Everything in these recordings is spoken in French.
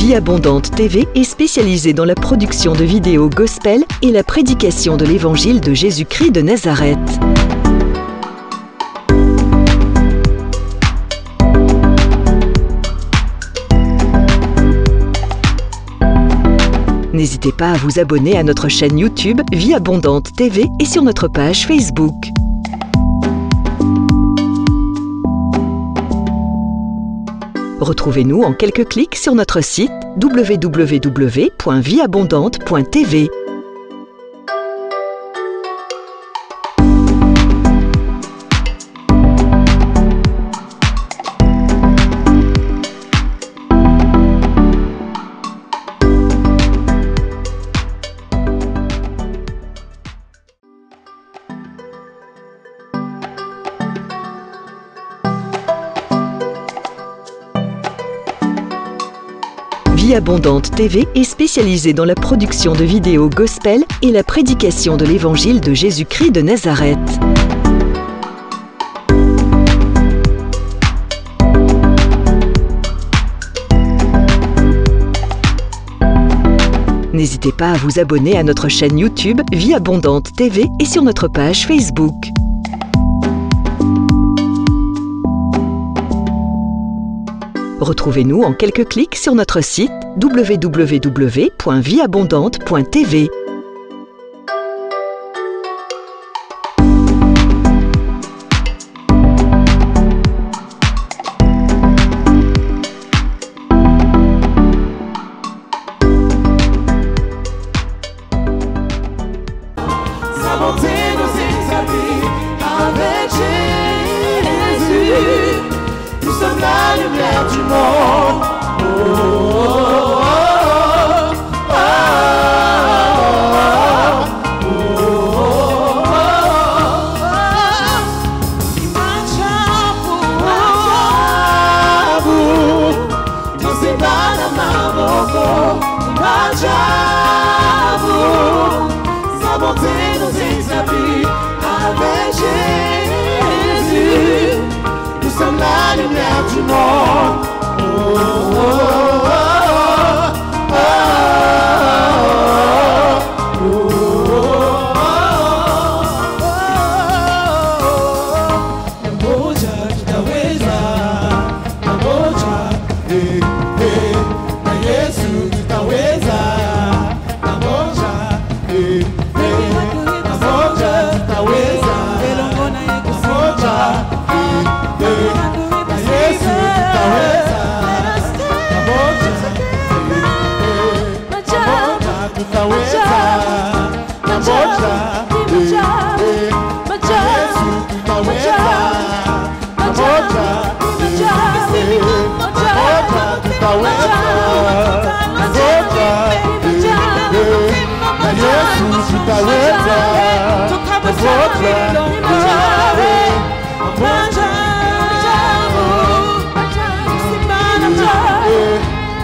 Vie Abondante TV est spécialisée dans la production de vidéos gospel et la prédication de l'évangile de Jésus-Christ de Nazareth. N'hésitez pas à vous abonner à notre chaîne YouTube Vie Abondante TV et sur notre page Facebook. Retrouvez-nous en quelques clics sur notre site www.vieabondante.tv. Vie Abondante TV est spécialisée dans la production de vidéos gospel et la prédication de l'évangile de Jésus-Christ de Nazareth. N'hésitez pas à vous abonner à notre chaîne YouTube Vie Abondante TV et sur notre page Facebook. Retrouvez-nous en quelques clics sur notre site www.vieabondante.tv. Sa bonté nous établit avec Jésus. Nous sommes la lumière du monde. Oh, oh, oh, oh, oh, oh, sa bonté nous établit avec Jésus. Nous sommes la lumière du monde. Oh, oh, oh, oh, oh, Namoja tutaweza, namoja, na Yesu tutaweza, namoja, namoja tutaweza, namoja, na Yesu tutaweza, namoja, tutaweza, namoja, Yesu tutaweza, namoja, tutaweza,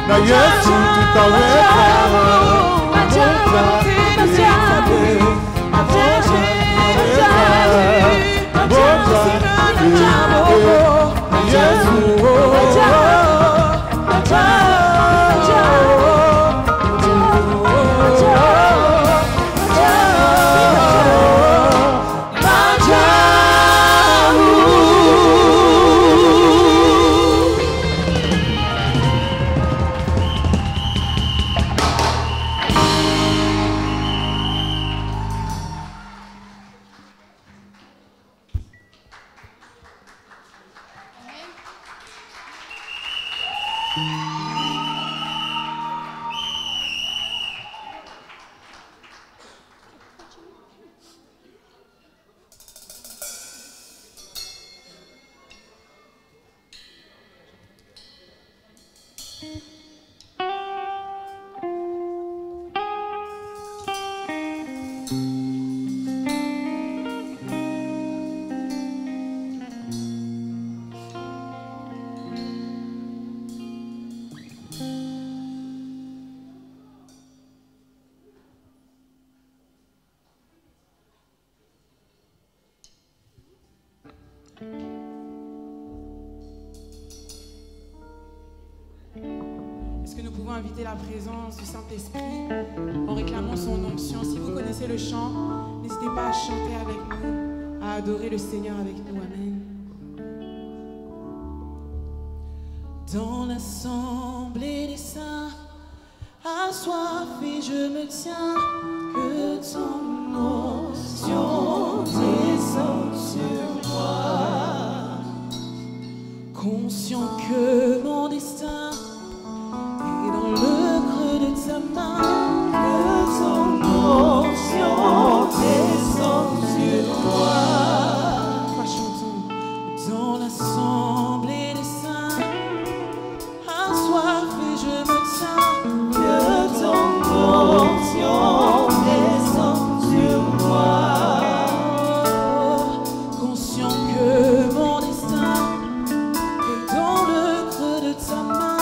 na Yesu tutaweza, na Yesu inviter la présence du Saint-Esprit en réclamant son onction. Si vous connaissez le chant, n'hésitez pas à chanter avec nous, à adorer le Seigneur avec nous. Amen. Dans l'assemblée des saints, assoiffé, je me tiens, que ton onction descende sur moi. Conscient que mon destin est dans le creux de ta main, que ton onction descende sur moi. Enfin, chantons. Dans l'assemblée des saints, assoiffé, je me tiens, que ton onction descende sur moi. Conscient que mon destin est dans le creux de ta main,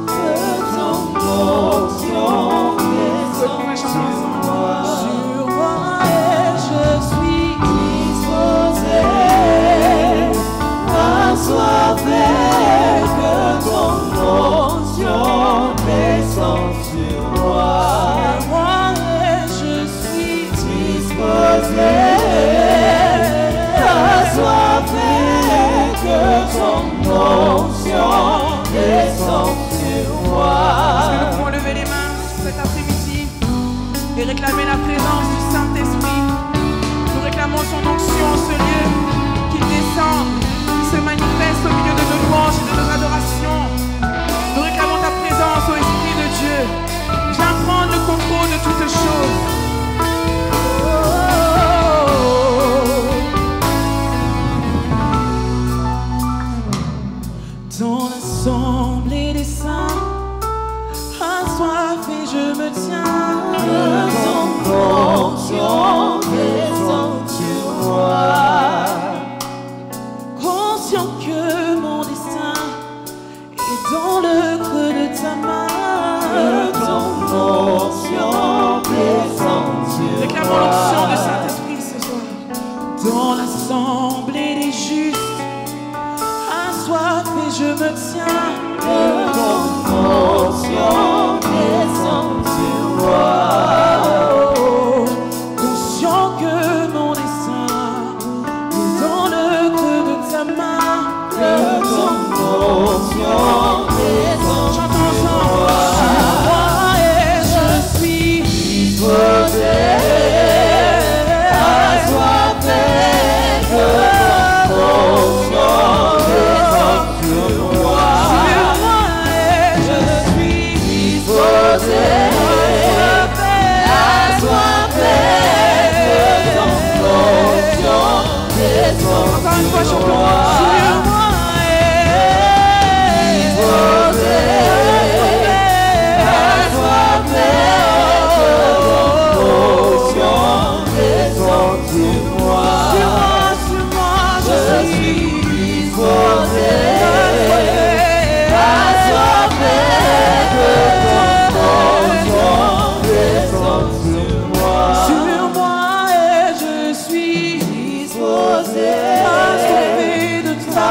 que ton onction descende sur moi. Sur moi, et je suis disposé, assoiffé, que ton onction descende sur moi. Moi, et je suis disposé, assoiffé, que ton onction descende sur moi. Est-ce que nous pouvons lever les mains cet après-midi et réclamer la présence du Saint-Esprit? Nous réclamons son onction en ce lieu, qu'il descende, qu'il se manifeste au milieu de nos louanges et de nos adorations. Nous réclamons ta présence, ô Esprit de Dieu. Viens prendre le contrôle de toutes choses. Dans l'assemblée des saints, assoiffé, je me tiens, que ton onction descende sur moi. Conscient que mon destin est dans le creux de ta main, que ton onction descende sur moi. Réclamons l'onction du Saint-Esprit ce soir. Dans l'assemblée des justes, assoiffé, je me tiens, que ton onction descende sur moi. Conscient que mon destin est dans le creux de ta main, que ton onction descende. Chantons ensemble. Sur moi, et je suis disposé, assoiffé, que ton onction descende sur moi. Sur moi, et je suis disposé, assoiffé, que ton onction descende. Encore une fois, chantons. Sur moi, et disposé, assoiffé, que ton onction descende sur moi. Sur moi, je suis disposé, assoiffé, que ton onction descende sur moi. Sur moi, et je suis disposé, assoiffé de ta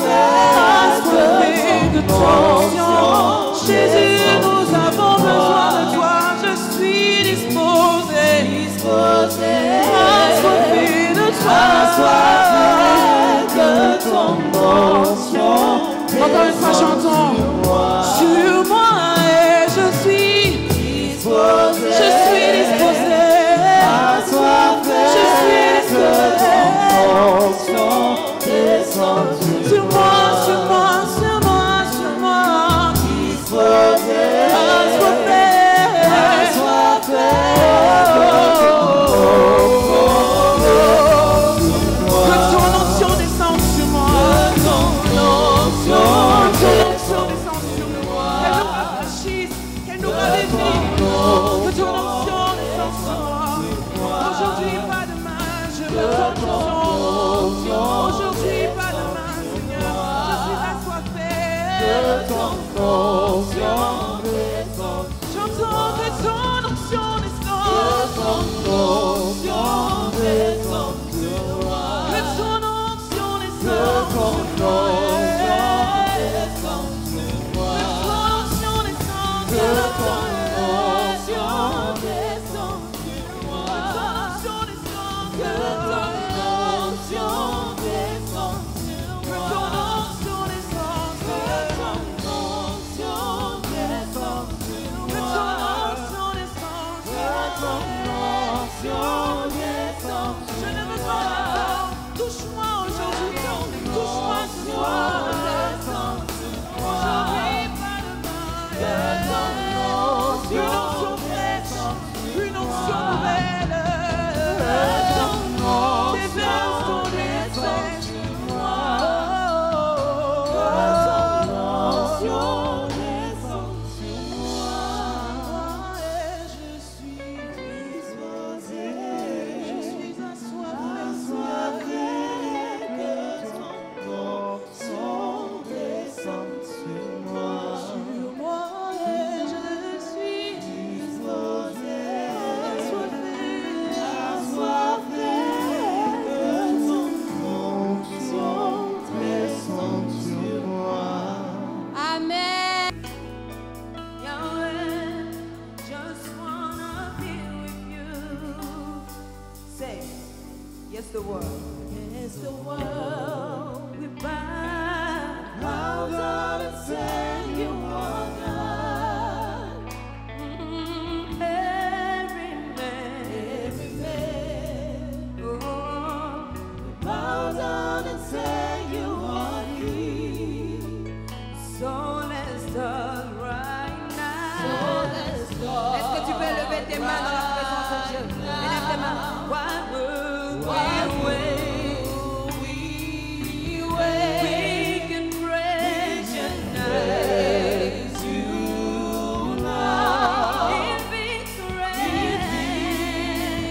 assoiffé de ton onction. Jésus, nous avons besoin de toi. Je suis disposé, assoiffé de toi, assoiffé de ton onction. Encore une fois, chantons. Sur moi, et je suis disposé, assoiffé, je suis disposé, que ton onction descende sur moi, sur moi, sur moi, sur moi. Disposé, assoiffé, assoiffé, que ton onction descende sur moi. Que ton onction descende sur moi. Qu'elle nous rafraîchisse, qu'elle nous ravivifie. Que ton onction descende sur moi. Aujourd'hui, pas demain, je veux ton onction. Aujourd'hui, pas demain, Seigneur, je suis assoiffé. Que ton onction descende. Chantons que ton onction descende. Que ton onction descende sur moi. Que ton onction descende. Que ton onction descende sur moi. Que ton onction descende against the world. Against the world, We bow down and say you are God. every man. Oh, Bow down and say you are King. so let's start right now. So let's start. Est-ce que tu peux lever tes mains dans la présence de Dieu? Élève tes mains. Why would we wait? We can praise you now. Praise you now. In victory.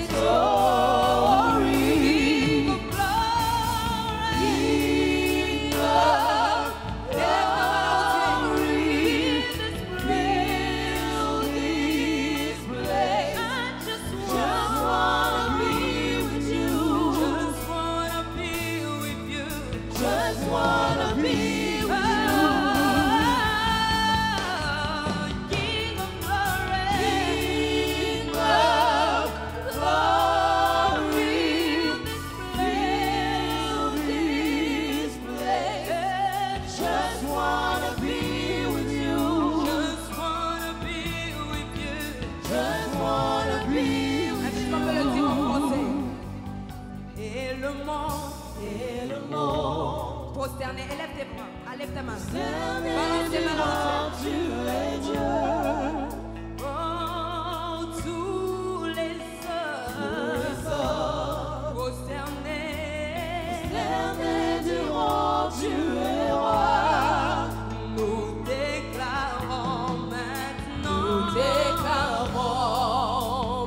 Glory. King of glory. King of glory. Fill this place. I just Just wanna be with you. just wanna be with you. Just wanna be with you. King of glory. King of glory. Fill this place. Just wanna be with you. Just wanna be with you. Just wanna be with Est-ce qu'on peut le dire en français? Et le monde prosterné, élève tes bras, lève ta main. Balance tes mains dans le ciel. Oh, tous les hommes prosternés, Tu es roi. nous déclarons maintenant. Déclarons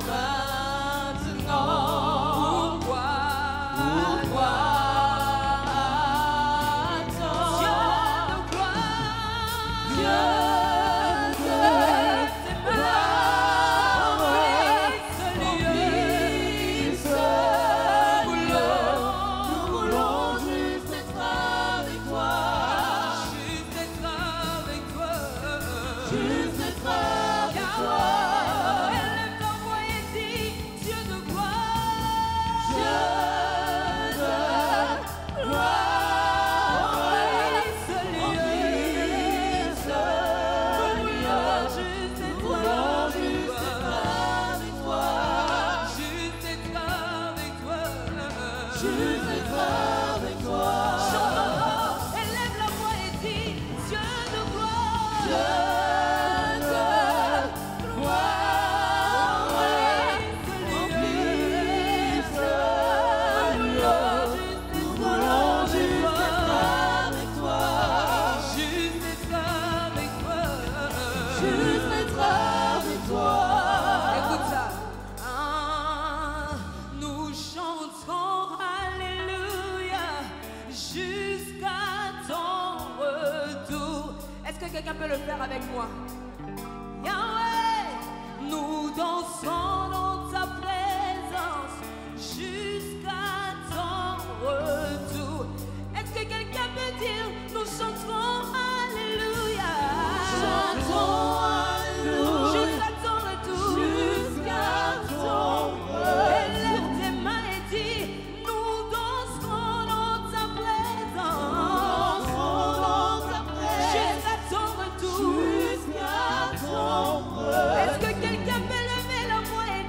maintenant. Pourquoi Dieu de gloire, Dieu de gloire, remplis ce lieu. Nous voulons juste être avec toi. Juste être avec toi. Juste être avec Car toi. élève ta voix et dis Dieu de gloire. Dieu de gloire, Remplis ce remplis lieu. ce lieu. Juste Nous être voulons avec juste être toi. avec toi. Juste être avec toi. Juste être avec toi. Chante, élève la voix et dis Dieu de gloire. Dieu de gloire, remplis ce lieu. Nous voulons juste être avec toi. Juste être avec toi. Juste être avec toi. Écoute ça. Nous chanterons Alléluia jusqu'à ton retour. Est-ce que quelqu'un peut le faire avec moi? Yahweh, nous dansons dans ta présence jusqu'à ton retour. Est-ce que quelqu'un peut dire nous chanterons Alléluia? Chantons Alléluia. Jusqu'à ton retour. Jusqu'à ton retour. Élève tes mains et dis nous danserons dans ta présence. Jusqu'à ton retour. Jusqu'à ton retour. Est-ce que quelqu'un peut lever la voix et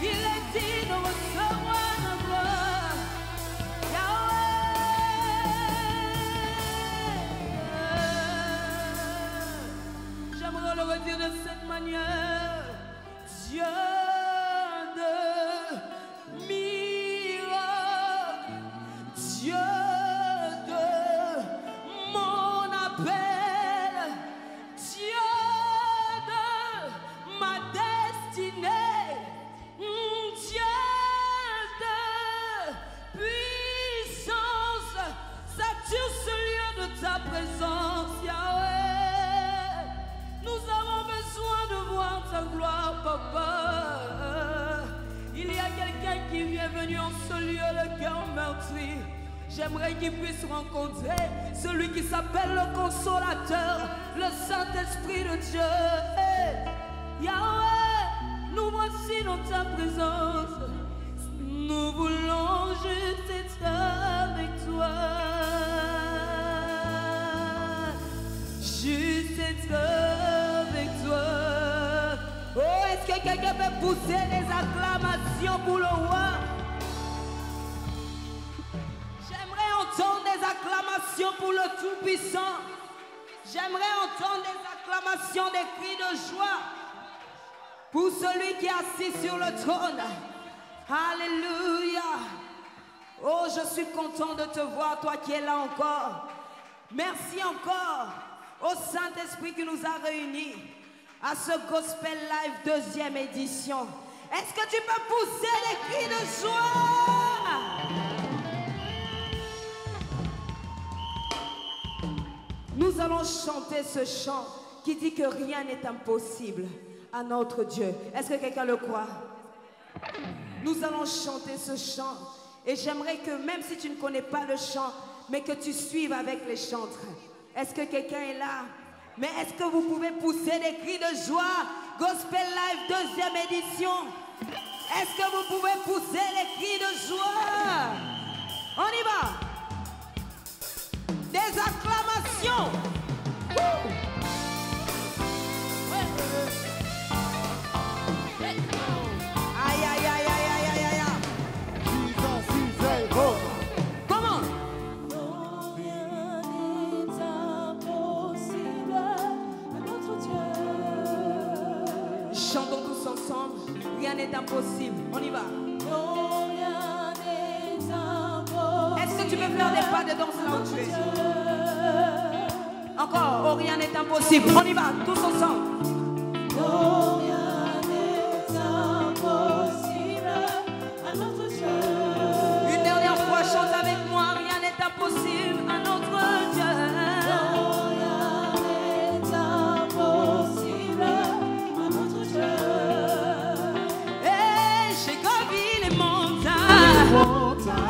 Il est dit de recevoir notre Yahweh. J'aimerais le redire de cette manière. Dieu de miracles, Dieu de mon appel, Dieu de ma destinée, Dieu de puissance, sature ce lieu de ta présence, Yahweh. Nous avons besoin de voir ta gloire, Papa. Il y a quelqu'un qui vient venu en ce lieu, le cœur meurtri. J'aimerais qu'il puisse rencontrer celui qui s'appelle le Consolateur, le Saint-Esprit de Dieu. Yahweh, nous voici dans ta présence. Nous voulons juste être avec toi. Juste être avec toi. Oh, est-ce que quelqu'un peut pousser des acclamations pour le roi? J'aimerais entendre des acclamations pour le Tout-Puissant. J'aimerais entendre des acclamations, des cris de joie pour celui qui est assis sur le trône. Alléluia. Oh, je suis content de te voir, toi qui es là encore. Merci encore au Saint-Esprit qui nous a réunis à ce Gospel Live 2e édition. Est-ce que tu peux pousser les cris de joie? Nous allons chanter ce chant qui dit que rien n'est impossible à notre Dieu. Est-ce que quelqu'un le croit? Nous allons chanter ce chant et j'aimerais que même si tu ne connais pas le chant, mais que tu suives avec les chantres. Est-ce que quelqu'un est là? Mais est-ce que vous pouvez pousser des cris de joie? Gospel Live 2e édition. Est-ce que vous pouvez pousser les cris de joie? On y va. Des acclamations. Aïe, aïe, aïe, aïe, aïe, aïe, aïe. Comment? Chantons tous ensemble. Rien n'est impossible. On y va. Est-ce que tu peux faire des pas de danse là où tu es? Encore. Oh, rien n'est impossible. On y va. Tous ensemble. Oh, rien n'est impossible à notre Dieu. Une dernière fois, chante avec moi. Rien n'est impossible à notre Dieu.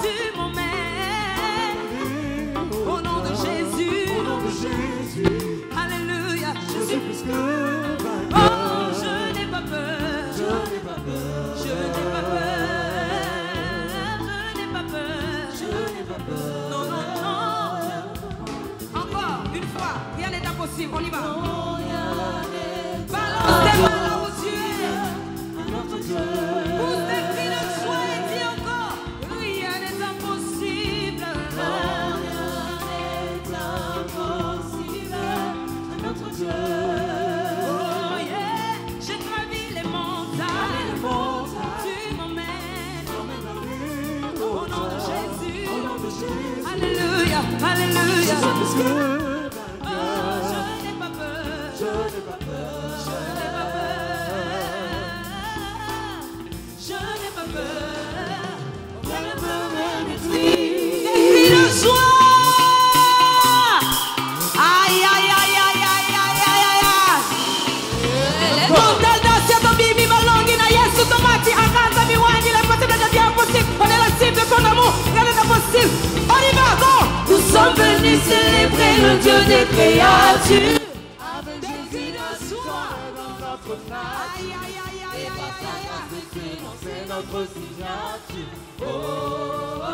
Tu m'emmènes au nom de Jésus. Alléluia. Je suis plus que vainqueur. Oh, je n'ai pas peur. Je n'ai pas peur. Je n'ai pas peur. Je n'ai pas peur. Je n'ai pas peur. Non, non, non. Encore une fois. Rien n'est impossible. On y va. Balance tes mains là où tu es. Notre Dieu. Pousse tes cris de joie et dis encore. Rien n'est impossible. Rien n'est impossible à notre Dieu. Oh yeah, j'ai gravi les montagnes. Tu m'emmènes au nom de Jésus. Alléluia, alléluia. Oh, je n'ai pas peur. Je n'ai pas peur. Je n'ai pas peur. Je n'ai pas peur. Je n'ai pas peur. Des cris de joie. Aïe, aïe, aïe, aïe, aïe, aïe, aïe, aïe. Montel danse ton bibi balongi na Yesu tomati akaza miwani la possible de bien possible. On est la cible de son amour. Rien n'est impossible. On y va, go. Nous sommes venus célébrer le Dieu des créatures. Avec Jésus de joie dans notre face. Aïe, aïe, aïe, aïe, aïe, aïe, aïe. C'est notre signature. Oh, oh, oh,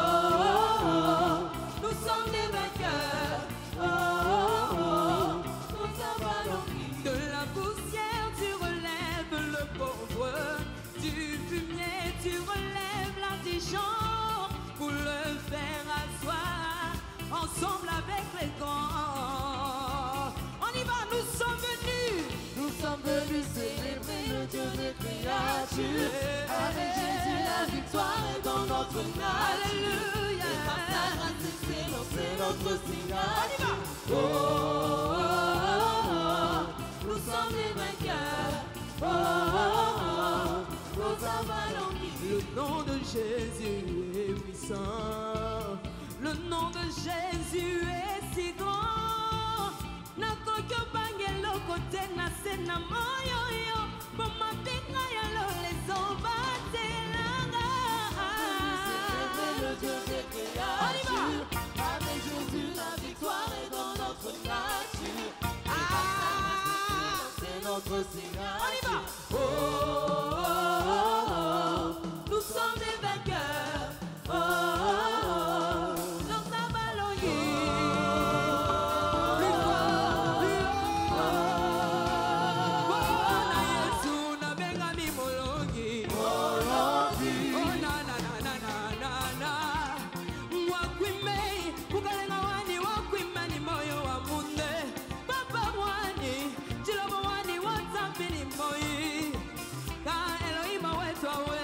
oh. Nous sommes des vainqueurs. Oh, oh, oh. Nous avons de la poussière du célébrer le Dieu des créatures. Avec Jésus, la victoire est dans notre nature. Alléluia. Et par sa grâce excellente, c'est notre signature. Oh, oh, oh, nous sommes les vainqueurs. Oh, oh, oh, nous avalons le nom de Jésus est puissant. Le nom de Jésus est si grand. Nakokyo bangelo kote na sena moyo yo. Mama pinga ya lo les obatelanga. Le Dieu des créatures. Avec Jésus, la victoire est dans notre nature. C'est notre signature. Oh, oh, oh, oh, nous sommes des vainqueurs. Oh, oh, oh, nous avalons plus fort, plus haut. Na benga mi molongi. Molongi. Oh na na na na na na na. Wakwime, kukalenga wani wakwime ni moyo wa munde. Papa wani, chilobo wani watapini moyi. Ka Elohim wetu awe,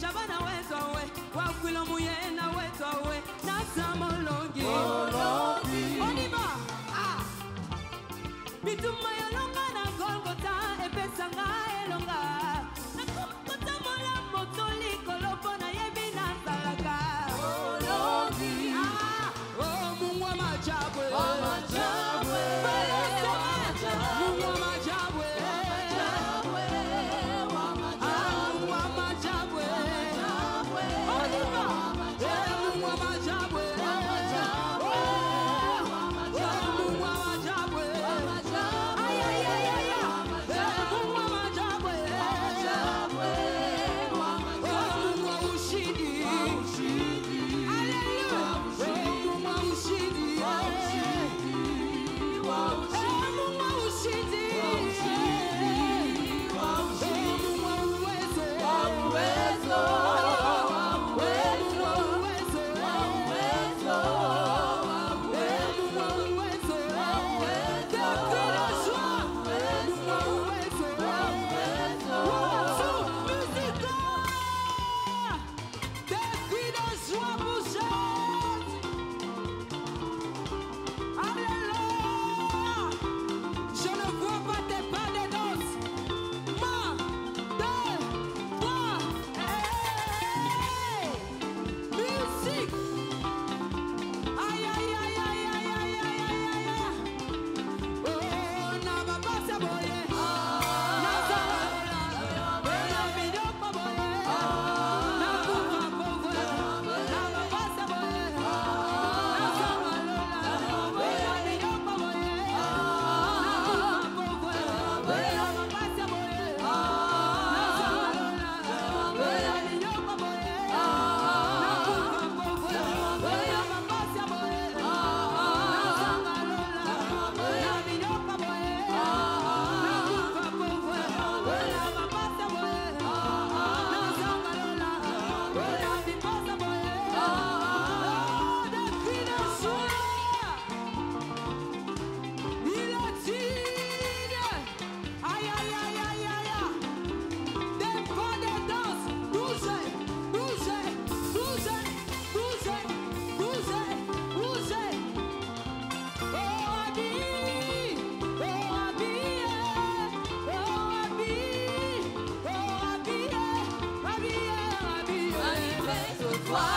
Shabana wetu awe, wakwilo muyena wetu awe. Nasa molongi. Molongi. Oniba, ah. Bituma yalonga na Golgotha epesanga elonga. Nakota mola motoli kolopo na yebi na salaka. Molongi. Ah, oh Mungu wa majabwe. Wa majabwe. Mungu wa majabwe. Wa Ah, Mungu wa majabwe. Oniba, Mungu wa majabwe. Mungu wa majabwe. Ay ay ay ay ay. Mungu wa majabwe. Mungu wa ushindi. Haleluya. Mungu wa ushindi. Mungu wa ushindi. Mungu wa uwezo. uwezo. Mungu wa uwezo. Je ne vois pas tes pas de danse. Ma, deux, trois, hey! Musique. Aïe aïe aïe aïe aïe aïe aïe aïe aïe. Oh, na baba saboye. Na sabola. Na video paboye. Na kufa povo. Na baba saboye. Na sabola. Na video paboye. Aïe aïe aïe aïe aïe aïe. Des pas de danse. Bougez, bougez, bougez, bougez, bougez, bougez. Oh habillé, oh habillé, oh habillé, oh habillé, habillé, habillé. Manifeste-toi,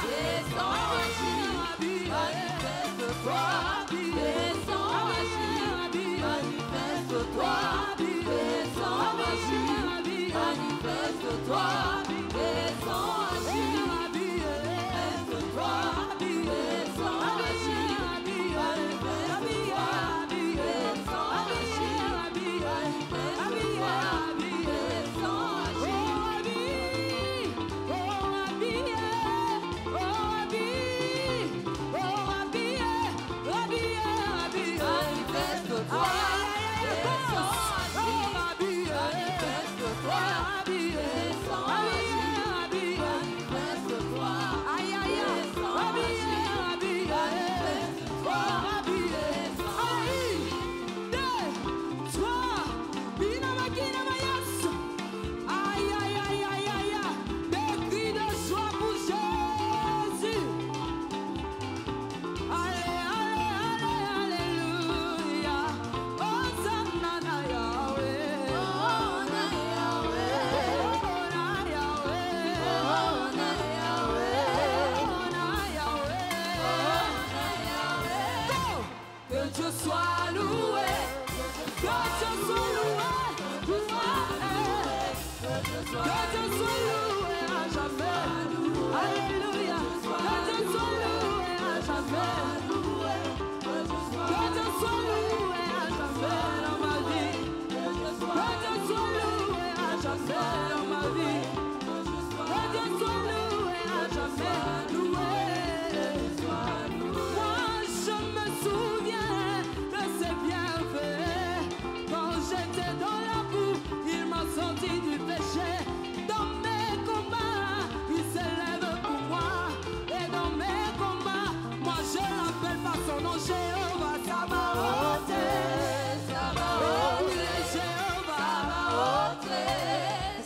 descends agis. Manifeste-toi, descends agis. Manifeste-toi, descends agis. Manifeste-toi, descends agis. Manifeste-toi, descends agis. Manifeste-toi, descends agis. Manifeste-toi, descends agis. Manifeste-toi, descends sorti du péché. Dans mes combats, il s'élève pour moi. Et dans mes combats, moi je l'appelle par son nom, Jéhovah Sabaoth. Sabaoth, il est Jéhovah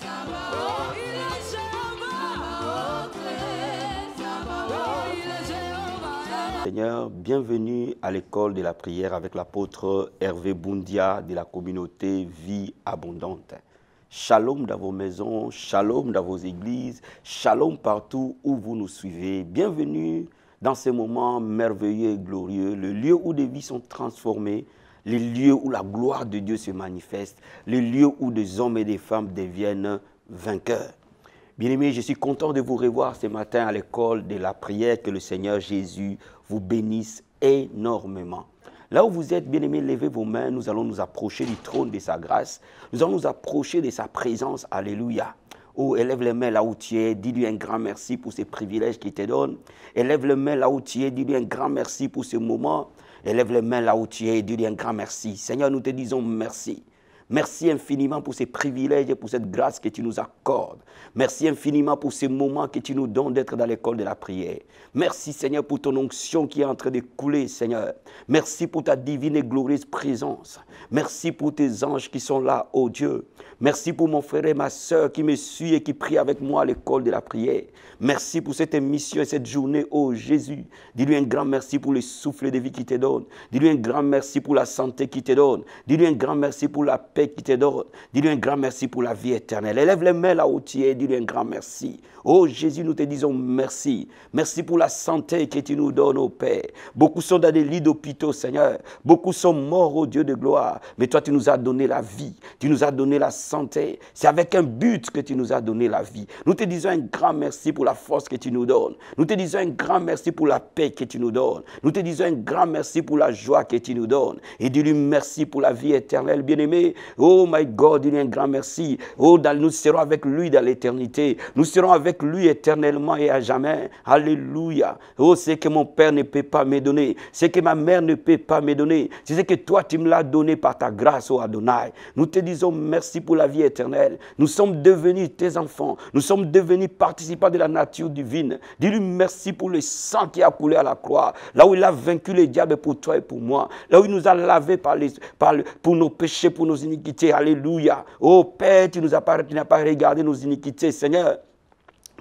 Sabaoth. Il est Jéhovah Sabaoth. Il est Jéhovah. Seigneur, bienvenue à l'école de la prière avec l'apôtre Hervé Boundia de la communauté Vie Abondante. Shalom dans vos maisons, shalom dans vos églises, shalom partout où vous nous suivez. Bienvenue dans ces moments merveilleux et glorieux, le lieu où des vies sont transformées, les lieux où la gloire de Dieu se manifeste, les lieux où des hommes et des femmes deviennent vainqueurs. Bien-aimés, je suis content de vous revoir ce matin à l'école de la prière. Que le Seigneur Jésus vous bénisse énormément. Là où vous êtes, bien-aimés, levez vos mains. Nous allons nous approcher du trône de sa grâce. Nous allons nous approcher de sa présence. Alléluia. Oh, élève les mains là où tu es. Dis-lui un grand merci pour ces privilèges qu'il te donne. Élève les mains là où tu es. Dis-lui un grand merci pour ce moment. Élève les mains là où tu es. Dis-lui un grand merci. Seigneur, nous te disons merci. Merci infiniment pour ces privilèges et pour cette grâce que tu nous accordes. Merci infiniment pour ces moments que tu nous donnes d'être dans l'école de la prière. Merci Seigneur pour ton onction qui est en train de couler, Seigneur. Merci pour ta divine et glorieuse présence. Merci pour tes anges qui sont là, oh Dieu. Merci pour mon frère et ma soeur qui me suivent et qui prient avec moi à l'école de la prière. Merci pour cette émission et cette journée, oh Jésus. Dis-lui un grand merci pour le souffle de vie qu'il te donne. Dis-lui un grand merci pour la santé qu'il te donne. Dis-lui un grand merci pour la paix qu'il te donne. Dis-lui un grand merci pour la vie éternelle. Élève les mains là où tu es. Dis-lui un grand merci. Oh Jésus, nous te disons merci. Merci pour la santé que tu nous donnes, oh Père. Beaucoup sont dans des lits d'hôpitaux, Seigneur. Beaucoup sont morts, oh Dieu de gloire. Mais toi, tu nous as donné la vie. Tu nous as donné la santé. C'est avec un but que tu nous as donné la vie. Nous te disons un grand merci pour la force que tu nous donnes. Nous te disons un grand merci pour la paix que tu nous donnes. Nous te disons un grand merci pour la joie que tu nous donnes. Et dis-lui merci pour la vie éternelle, bien-aimé. Oh my God, dis-lui un grand merci. Oh, nous serons avec lui dans l'éternité. Nous serons avec lui éternellement et à jamais. Alléluia. Oh, c'est que mon Père ne peut pas me donner. C'est que ma mère ne peut pas me donner. C'est ce que toi, tu me l'as donné par ta grâce, oh Adonai. Nous te disons merci pour la vie éternelle. Nous sommes devenus tes enfants. Nous sommes devenus participants de la nature divine. Dis-lui merci pour le sang qui a coulé à la croix. Là où il a vaincu le diable pour toi et pour moi. Là où il nous a lavés pour nos péchés, pour nos iniquités. Alléluia. Oh Père, tu n'as pas regardé nos iniquités, Seigneur.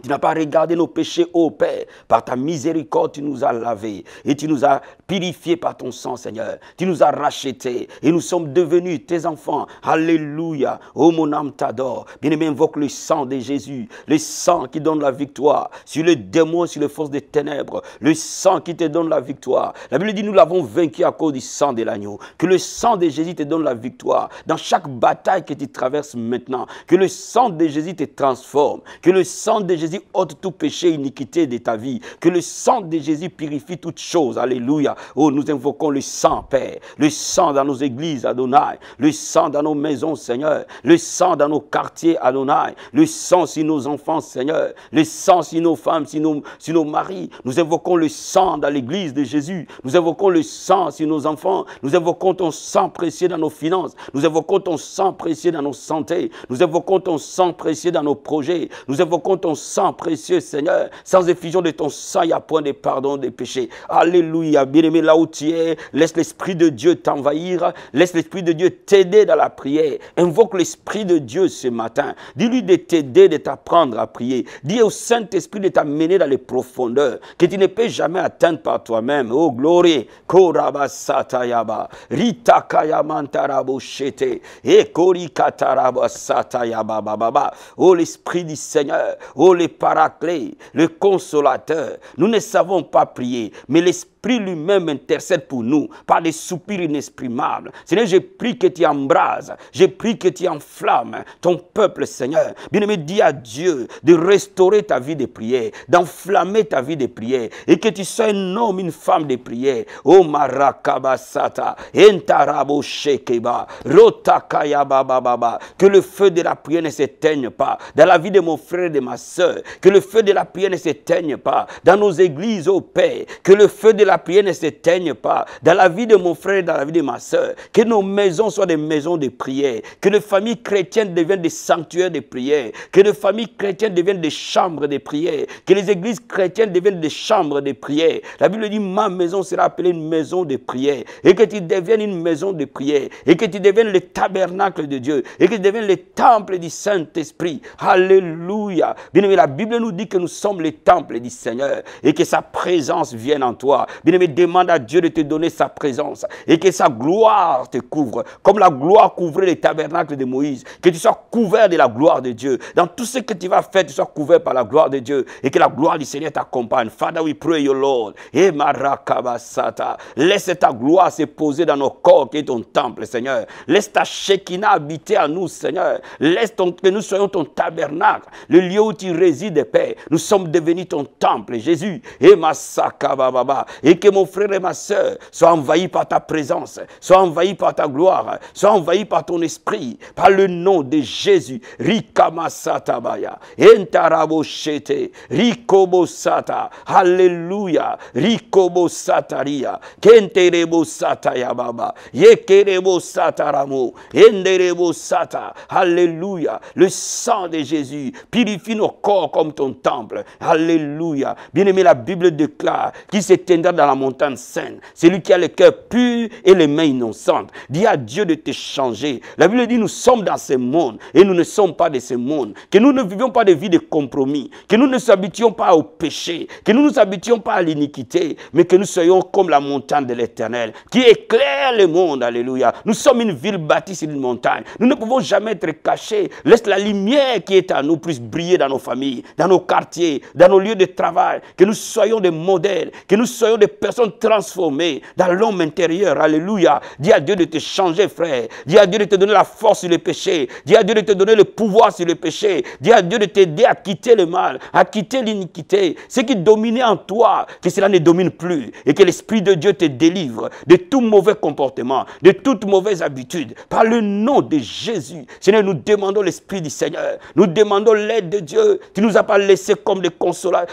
Tu n'as pas regardé nos péchés, ô Père. Par ta miséricorde, tu nous as lavés. Et tu nous as purifiés par ton sang, Seigneur. Tu nous as rachetés. Et nous sommes devenus tes enfants. Alléluia. Oh, mon âme t'adore. Bien-aimé, invoque le sang de Jésus. Le sang qui donne la victoire sur les démons, sur les forces des ténèbres. Le sang qui te donne la victoire. La Bible dit, nous l'avons vaincu à cause du sang de l'agneau. Que le sang de Jésus te donne la victoire. Dans chaque bataille que tu traverses maintenant. Que le sang de Jésus te transforme. Que le sang de Jésus ôte tout péché, iniquité de ta vie. Que le sang de Jésus purifie toutes choses. Alléluia. Oh, nous invoquons le sang, Père. Le sang dans nos églises, Adonai. Le sang dans nos maisons, Seigneur. Le sang dans nos quartiers, Adonai. Le sang sur nos enfants, Seigneur. Le sang sur nos femmes, sur nos maris. Nous invoquons le sang dans l'église de Jésus. Nous invoquons le sang sur nos enfants. Nous invoquons ton sang précieux dans nos finances. Nous invoquons ton sang précieux dans nos santé. Nous invoquons ton sang précieux dans nos projets. Nous invoquons ton sang précieux, Seigneur. Sans effusion de ton sang, il n'y a point de pardon des péchés. Alléluia. Bien-aimé, là où tu es, laisse l'Esprit de Dieu t'envahir. Laisse l'Esprit de Dieu t'aider dans la prière. Invoque l'Esprit de Dieu ce matin. Dis-lui de t'aider, de t'apprendre à prier. Dis au Saint-Esprit de t'amener dans les profondeurs que tu ne peux jamais atteindre par toi-même. Oh, gloire. Korabasatayaba. Ritakayamantaraboshete. Ekorikatarabasatayaba baba. Oh, l'Esprit du Seigneur. Oh, le Paraclet, le Consolateur. Nous ne savons pas prier, mais l'Esprit lui-même intercède pour nous par des soupirs inexprimables. Seigneur, je prie que tu embrases, je prie que tu enflammes ton peuple, Seigneur. Bien-aimé, dis à Dieu de restaurer ta vie de prière, d'enflammer ta vie de prière, et que tu sois un homme, une femme de prière. Oh, Marakabasata, Entarabo Shekeba, Rotakayaba Baba, que le feu de la prière ne s'éteigne pas dans la vie de mon frère et de ma soeur, que le feu de la prière ne s'éteigne pas dans nos églises, oh Père, que le feu de la la prière ne s'éteigne pas dans la vie de mon frère et dans la vie de ma soeur. Que nos maisons soient des maisons de prière. Que les familles chrétiennes deviennent des sanctuaires de prière. Que les familles chrétiennes deviennent des chambres de prière. Que les églises chrétiennes deviennent des chambres de prière. La Bible dit, ma maison sera appelée une maison de prière. Et que tu deviennes une maison de prière. Et que tu deviennes le tabernacle de Dieu. Et que tu deviennes le temple du Saint-Esprit. Alléluia. Bien-aimé, la Bible nous dit que nous sommes les temples du Seigneur. Et que sa présence vienne en toi. Bien-aimé, demande à Dieu de te donner sa présence. Et que sa gloire te couvre. Comme la gloire couvrait les tabernacles de Moïse. Que tu sois couvert de la gloire de Dieu. Dans tout ce que tu vas faire, tu sois couvert par la gloire de Dieu. Et que la gloire du Seigneur t'accompagne. Father, we pray, your Lord. Et Marakabasata. Laisse ta gloire se poser dans nos corps qui est ton temple, Seigneur. Laisse ta Shekinah habiter à nous, Seigneur. Laisse que nous soyons ton tabernacle. Le lieu où tu résides, Père. Nous sommes devenus ton temple, Jésus. Et Masakababa. Et que mon frère et ma soeur soient envahis par ta présence. Soient envahis par ta gloire. Soient envahis par ton esprit. Par le nom de Jésus. Rikamasatabaya. Entaraboshete. Rikobosata. Alléluia. Rikobosataria. Kenterebosataya baba. Yekerebosataramu. Enderebosata. Alléluia. Le sang de Jésus purifie nos corps comme ton temple. Alléluia. Bien-aimé, la Bible déclare qu'il s'éteindra dans la montagne sainte. Celui qui a le cœur pur et les mains innocentes. Dis à Dieu de te changer. La Bible dit nous sommes dans ce monde et nous ne sommes pas de ce monde. Que nous ne vivions pas de vie de compromis. Que nous ne nous habituions pas au péché. Que nous ne nous habituions pas à l'iniquité. Mais que nous soyons comme la montagne de l'Éternel qui éclaire le monde. Alléluia. Nous sommes une ville bâtie sur une montagne. Nous ne pouvons jamais être cachés. Laisse la lumière qui est à nous puisse briller dans nos familles, dans nos quartiers, dans nos lieux de travail. Que nous soyons des modèles. Que nous soyons des personnes transformées dans l'homme intérieur. Alléluia. Dis à Dieu de te changer, frère. Dis à Dieu de te donner la force sur le péché. Dis à Dieu de te donner le pouvoir sur le péché. Dis à Dieu de t'aider à quitter le mal, à quitter l'iniquité. Ce qui dominait en toi, que cela ne domine plus. Et que l'Esprit de Dieu te délivre de tout mauvais comportement, de toute mauvaise habitude. Par le nom de Jésus. Seigneur, nous demandons l'Esprit du Seigneur. Nous demandons l'aide de Dieu. Tu ne nous as pas laissés comme des consolateurs,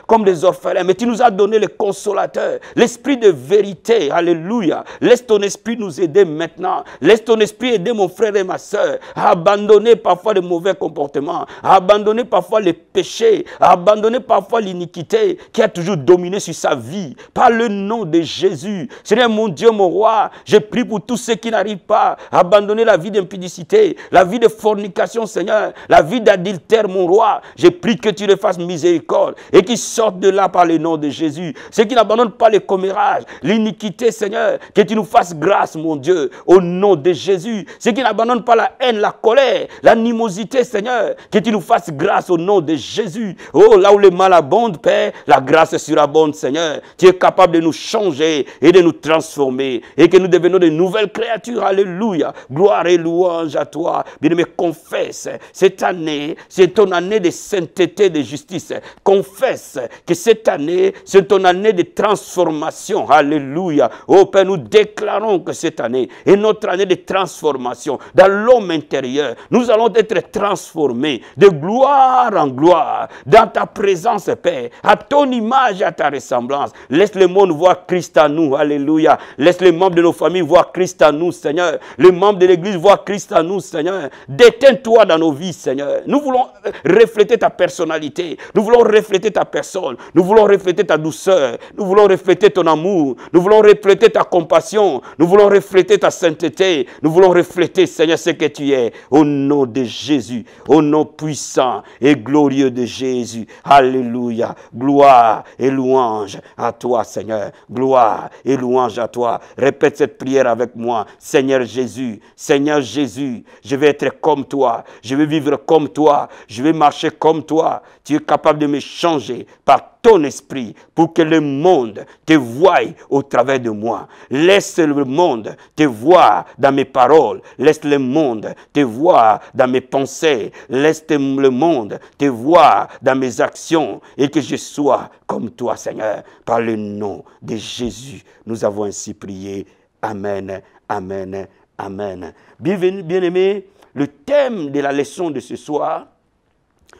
comme des orphelins, mais tu nous as donné le consolateur, l'Esprit de vérité. Alléluia. Laisse ton Esprit nous aider maintenant. Laisse ton Esprit aider mon frère et ma soeur à abandonner parfois les mauvais comportements, à abandonner parfois les péchés, à abandonner parfois l'iniquité qui a toujours dominé sur sa vie. Par le nom de Jésus. Seigneur mon Dieu, mon roi, je prie pour tous ceux qui n'arrivent pas à abandonner la vie d'impudicité, la vie de fornication, Seigneur, la vie d'adultère, mon roi. Je prie que tu les fasses miséricorde et qu'ils sortent de là par le nom de Jésus. Ceux qui n'abandonnent pas les commérages, l'iniquité, Seigneur, que tu nous fasses grâce, mon Dieu, au nom de Jésus. Ceux qui n'abandonnent pas la haine, la colère, l'animosité, Seigneur, que tu nous fasses grâce au nom de Jésus. Oh, là où le mal abonde, Père, la grâce surabonde, Seigneur. Tu es capable de nous changer et de nous transformer et que nous devenons de nouvelles créatures. Alléluia. Gloire et louange à toi. Bien-aimé, confesse, cette année, c'est ton année de sainteté, de justice. Confesse que cette année, c'est ton année de transformation. Alléluia. Oh Père, nous déclarons que cette année est notre année de transformation. Dans l'homme intérieur, nous allons être transformés de gloire en gloire. Dans ta présence, Père, à ton image et à ta ressemblance. Laisse le monde voir Christ en nous. Alléluia. Laisse les membres de nos familles voir Christ en nous, Seigneur. Les membres de l'Église voir Christ en nous, Seigneur. Déteins-toi dans nos vies, Seigneur. Nous voulons refléter ta personnalité. Nous voulons refléter ta personne. Nous voulons refléter ta douceur. Nous voulons refléter ton amour. Nous voulons refléter ta compassion. Nous voulons refléter ta sainteté. Nous voulons refléter, Seigneur, ce que tu es. Au nom de Jésus. Au nom puissant et glorieux de Jésus. Alléluia. Gloire et louange à toi, Seigneur. Gloire et louange à toi. Répète cette prière avec moi. Seigneur Jésus, Seigneur Jésus, je vais être comme toi. Je vais vivre comme toi. Je vais marcher comme toi. Tu es capable de me changer par ton esprit pour que le monde te voie au travers de moi. Laisse le monde te voir dans mes paroles. Laisse le monde te voir dans mes pensées. Laisse le monde te voir dans mes actions et que je sois comme toi, Seigneur. Par le nom de Jésus, nous avons ainsi prié. Amen, amen, amen. Bienvenue, bien-aimés. Le thème de la leçon de ce soir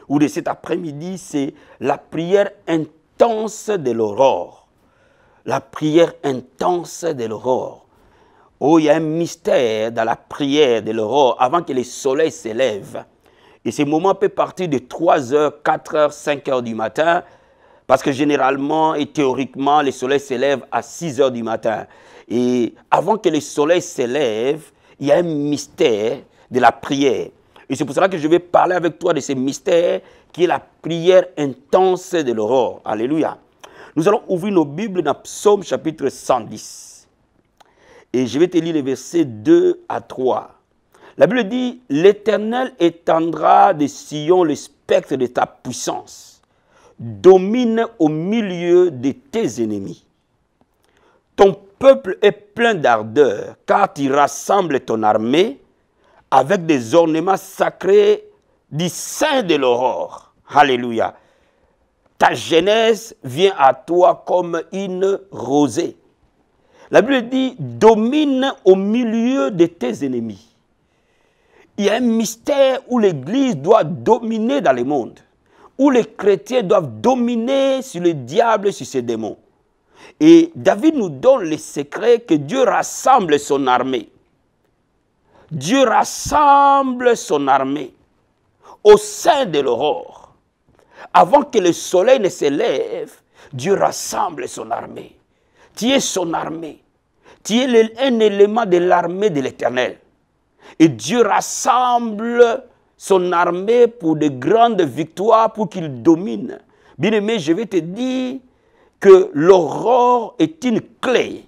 ou de cet après-midi, c'est la prière intense de l'aurore. la prière intense de l'aurore. Oh, il y a un mystère dans la prière de l'aurore avant que le soleil s'élève. Et ce moment peut partir de 3 heures, 4 heures, 5 heures du matin, parce que généralement et théoriquement, le soleil s'élève à 6 heures du matin. Et avant que le soleil s'élève, il y a un mystère de la prière. Et c'est pour cela que je vais parler avec toi de ce mystère qui est la prière intense de l'aurore. Alléluia. Nous allons ouvrir nos Bibles dans Psaume chapitre 110. Et je vais te lire les versets 2 à 3. La Bible dit, « L'Éternel étendra de Sion le spectre de ta puissance. Domine au milieu de tes ennemis. Ton peuple est plein d'ardeur, car tu rassembles ton armée avec des ornements sacrés du sein de l'aurore. » Alléluia. Ta jeunesse vient à toi comme une rosée. La Bible dit, domine au milieu de tes ennemis. Il y a un mystère où l'Église doit dominer dans le monde, où les chrétiens doivent dominer sur le diable, sur ses démons. Et David nous donne le secret que Dieu rassemble son armée. Dieu rassemble son armée au sein de l'aurore. Avant que le soleil ne s'élève, Dieu rassemble son armée. Tu es son armée. Tu es un élément de l'armée de l'Éternel. Et Dieu rassemble son armée pour de grandes victoires, pour qu'il domine. Bien-aimé, je vais te dire que l'aurore est une clé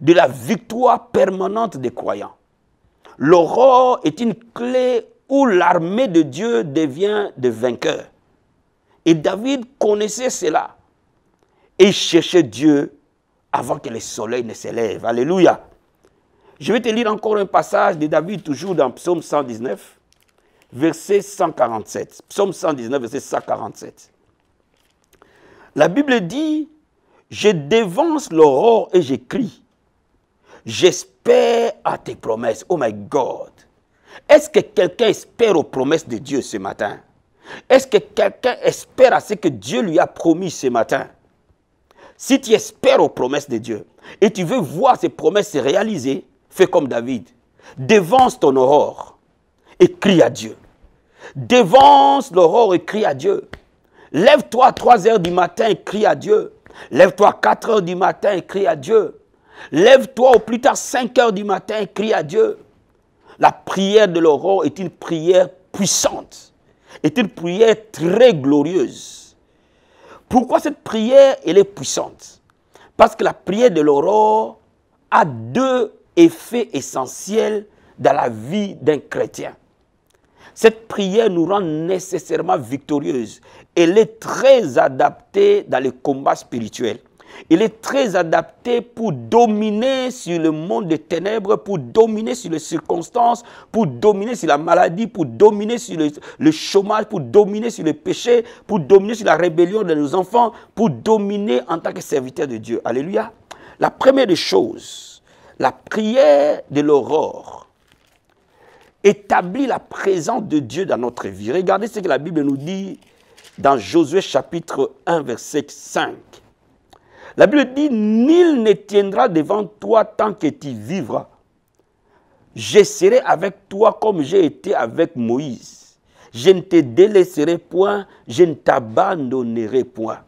de la victoire permanente des croyants. L'aurore est une clé où l'armée de Dieu devient de vainqueurs. Et David connaissait cela. Et il cherchait Dieu avant que le soleil ne s'élève. Alléluia. Je vais te lire encore un passage de David, toujours dans Psaume 119, verset 147. Psaume 119, verset 147. La Bible dit, « Je dévance l'aurore et j'écris. J'espère à tes promesses. » Oh my God. Est-ce que quelqu'un espère aux promesses de Dieu ce matin? Est-ce que quelqu'un espère à ce que Dieu lui a promis ce matin? Si tu espères aux promesses de Dieu et tu veux voir ces promesses se réaliser, fais comme David. Dévance ton aurore et crie à Dieu. Dévance l'aurore et crie à Dieu. Lève-toi à 3 heures du matin et crie à Dieu. Lève-toi à 4 heures du matin et crie à Dieu. Lève-toi au plus tard 5 heures du matin et crie à Dieu. La prière de l'aurore est une prière puissante, est une prière très glorieuse. Pourquoi cette prière elle est puissante? Parce que la prière de l'aurore a 2 effets essentiels dans la vie d'un chrétien. Cette prière nous rend nécessairement victorieuses. Elle est très adaptée dans le combat spirituel. Elle est très adaptée pour dominer sur le monde des ténèbres, pour dominer sur les circonstances, pour dominer sur la maladie, pour dominer sur le chômage, pour dominer sur le péché, pour dominer sur la rébellion de nos enfants, pour dominer en tant que serviteur de Dieu. Alléluia. La première des choses, la prière de l'aurore établit la présence de Dieu dans notre vie. Regardez ce que la Bible nous dit dans Josué chapitre 1, verset 5. La Bible dit, « Nul ne tiendra devant toi tant que tu vivras. Je serai avec toi comme j'ai été avec Moïse. Je ne te délaisserai point, je ne t'abandonnerai point. »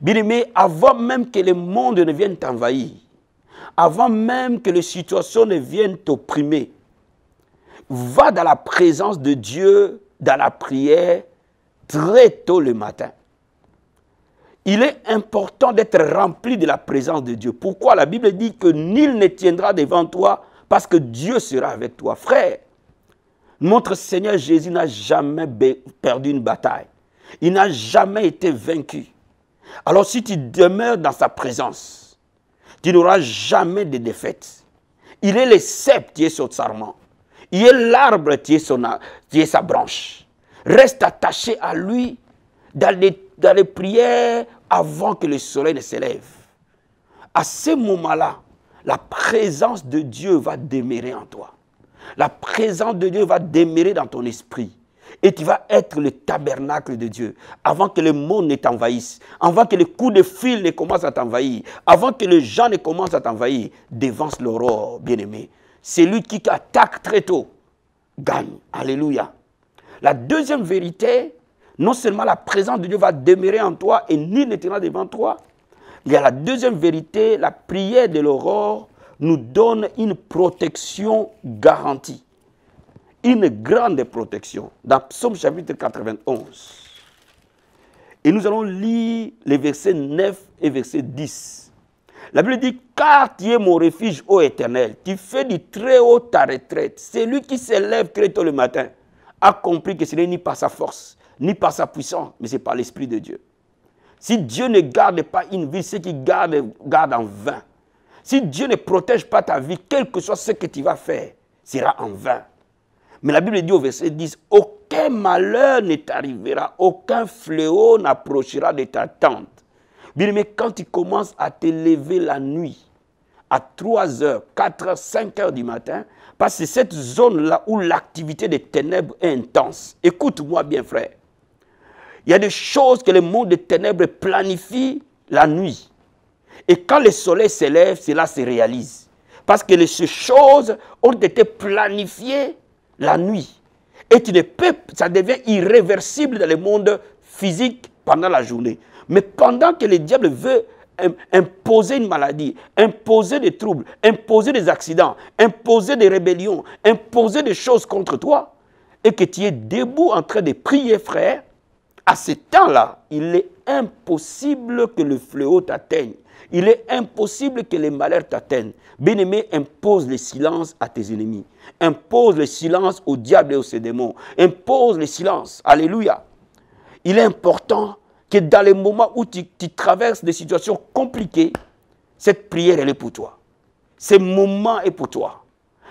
Bien-aimé, avant même que le monde ne vienne t'envahir, avant même que les situations ne viennent t'opprimer, va dans la présence de Dieu, dans la prière, très tôt le matin. Il est important d'être rempli de la présence de Dieu. Pourquoi? La Bible dit que nul ne tiendra devant toi parce que Dieu sera avec toi. Frère, notre Seigneur Jésus n'a jamais perdu une bataille. Il n'a jamais été vaincu. Alors si tu demeures dans sa présence, tu n'auras jamais de défaite. Il est le cep, tu es son sarment. Il est l'arbre, tu es sa branche. Reste attaché à lui dans les prières avant que le soleil ne s'élève. À ce moment-là, la présence de Dieu va demeurer en toi. La présence de Dieu va demeurer dans ton esprit. Et tu vas être le tabernacle de Dieu. Avant que le monde ne t'envahisse, avant que les coups de fil ne commencent à t'envahir, avant que les gens ne commencent à t'envahir, dévance l'aurore, bien-aimé. C'est lui qui t'attaque très tôt, gagne. Alléluia. La deuxième vérité, non seulement la présence de Dieu va demeurer en toi et nul ne t'ira devant toi, il y a la deuxième vérité, la prière de l'aurore nous donne une protection garantie. Une grande protection. Dans Psaume chapitre 91. Et nous allons lire les versets 9 et verset 10. La Bible dit, car tu es mon refuge, ô Éternel, tu fais du très haut ta retraite. Celui qui s'élève très tôt le matin a compris que ce n'est ni par sa force, ni par sa puissance, mais c'est par l'Esprit de Dieu. Si Dieu ne garde pas une vie, ceux qui gardent en vain. Si Dieu ne protège pas ta vie, quel que soit ce que tu vas faire, sera en vain. Mais la Bible dit au verset 10, aucun malheur ne t'arrivera, aucun fléau n'approchera de ta tente. Bien, mais quand tu commences à te lever la nuit, à 3 heures, 4 heures, 5 heures du matin, parce que c'est cette zone-là où l'activité des ténèbres est intense. Écoute-moi bien, frère. Il y a des choses que le monde des ténèbres planifie la nuit. Et quand le soleil s'élève, cela se réalise. Parce que ces choses ont été planifiées la nuit. Et tu ne peux, ça devient irréversible dans le monde physique pendant la journée. Mais pendant que le diable veut imposer une maladie, imposer des troubles, imposer des accidents, imposer des rébellions, imposer des choses contre toi, et que tu es debout en train de prier, frère, à ce temps-là, il est impossible que le fléau t'atteigne. Il est impossible que les malheurs t'atteignent. Bien-aimé, impose le silence à tes ennemis. Impose le silence au diable et aux ses démons. Impose le silence. Alléluia. Il est important que dans les moments où tu traverses des situations compliquées, cette prière, elle est pour toi. Ce moment est pour toi.